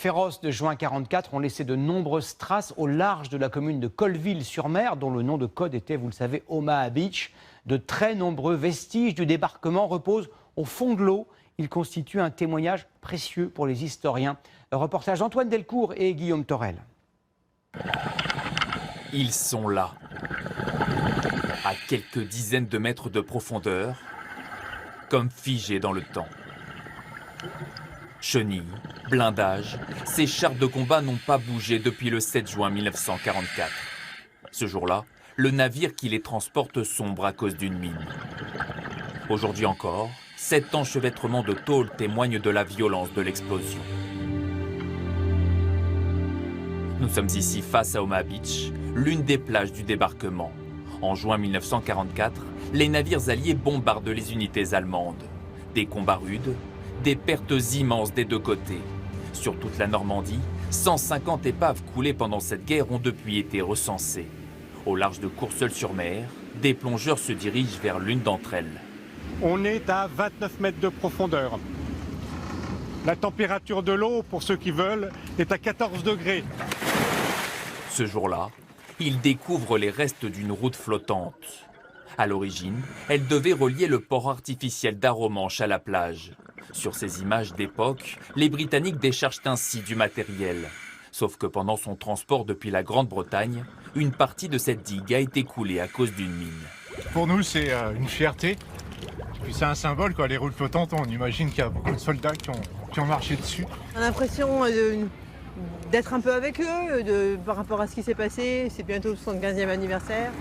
féroces de juin 1944 ont laissé de nombreuses traces au large de la commune de Colville-sur-Mer, dont le nom de code était, vous le savez, Omaha Beach. De très nombreux vestiges du débarquement reposent au fond de l'eau. Ils constituent un témoignage précieux pour les historiens. Un reportage d'Antoine Delcourt et Guillaume Torel. Ils sont là, à quelques dizaines de mètres de profondeur, comme figés dans le temps. Chenilles, blindages, ces chars de combat n'ont pas bougé depuis le 7 juin 1944. Ce jour-là, le navire qui les transporte sombre à cause d'une mine. Aujourd'hui encore, cet enchevêtrement de tôle témoigne de la violence de l'explosion. Nous sommes ici face à Omaha Beach, l'une des plages du débarquement. En juin 1944, les navires alliés bombardent les unités allemandes. Des combats rudes, des pertes immenses des deux côtés. Sur toute la Normandie, 150 épaves coulées pendant cette guerre ont depuis été recensées. Au large de Courseulles-sur-Mer, des plongeurs se dirigent vers l'une d'entre elles. On est à 29 mètres de profondeur. La température de l'eau, pour ceux qui veulent, est à 14 degrés. Ce jour-là, ils découvrent les restes d'une route flottante. À l'origine, elle devait relier le port artificiel d'Arromanches à la plage. Sur ces images d'époque, les Britanniques déchargent ainsi du matériel. Sauf que pendant son transport depuis la Grande-Bretagne, une partie de cette digue a été coulée à cause d'une mine. Pour nous, c'est une fierté. Puis c'est un symbole, quoi. Les routes flottantes, on imagine qu'il y a beaucoup de soldats qui ont marché dessus. On a l'impression d'être un peu avec eux par rapport à ce qui s'est passé. C'est bientôt le 75e anniversaire.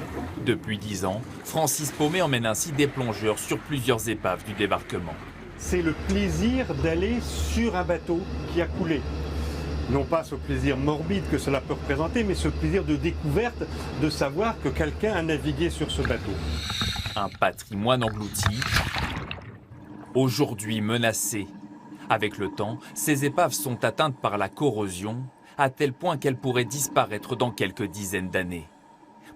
Depuis 10 ans, Francis Paumet emmène ainsi des plongeurs sur plusieurs épaves du débarquement. C'est le plaisir d'aller sur un bateau qui a coulé. Non pas ce plaisir morbide que cela peut représenter, mais ce plaisir de découverte, de savoir que quelqu'un a navigué sur ce bateau. Un patrimoine englouti, aujourd'hui menacé. Avec le temps, ces épaves sont atteintes par la corrosion, à tel point qu'elles pourraient disparaître dans quelques dizaines d'années.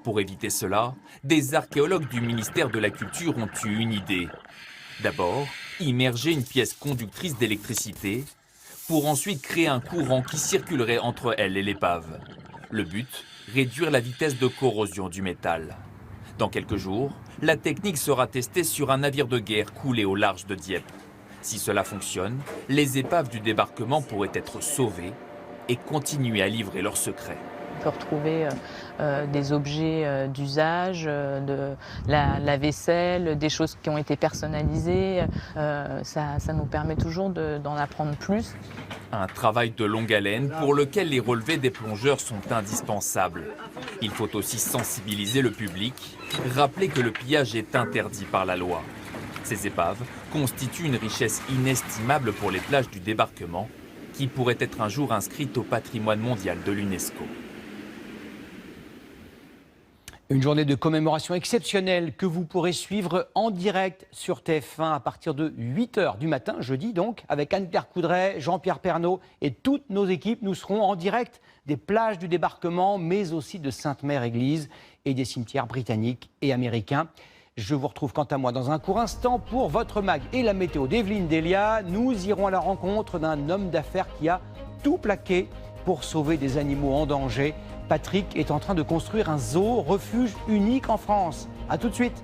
Pour éviter cela, des archéologues du ministère de la Culture ont eu une idée. D'abord, immerger une pièce conductrice d'électricité, pour ensuite créer un courant qui circulerait entre elle et l'épave. Le but, réduire la vitesse de corrosion du métal. Dans quelques jours, la technique sera testée sur un navire de guerre coulé au large de Dieppe. Si cela fonctionne, les épaves du débarquement pourraient être sauvées et continuer à livrer leurs secrets. On peut retrouver des objets d'usage, de la vaisselle, des choses qui ont été personnalisées. Ça nous permet toujours d'en apprendre plus. Un travail de longue haleine pour lequel les relevés des plongeurs sont indispensables. Il faut aussi sensibiliser le public, rappeler que le pillage est interdit par la loi. Ces épaves constituent une richesse inestimable pour les plages du débarquement, qui pourraient être un jour inscrites au patrimoine mondial de l'UNESCO. Une journée de commémoration exceptionnelle que vous pourrez suivre en direct sur TF1 à partir de 8h du matin, jeudi donc, avec Anne-Claire Coudray, Jean-Pierre Pernaut et toutes nos équipes. Nous serons en direct des plages du débarquement, mais aussi de Sainte-Mère-Église et des cimetières britanniques et américains. Je vous retrouve quant à moi dans un court instant pour votre mag et la météo d'Evelyne Delia. Nous irons à la rencontre d'un homme d'affaires qui a tout plaqué pour sauver des animaux en danger. Patrick est en train de construire un zoo refuge unique en France. A tout de suite.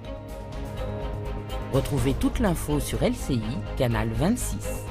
Retrouvez toute l'info sur LCI, canal 26.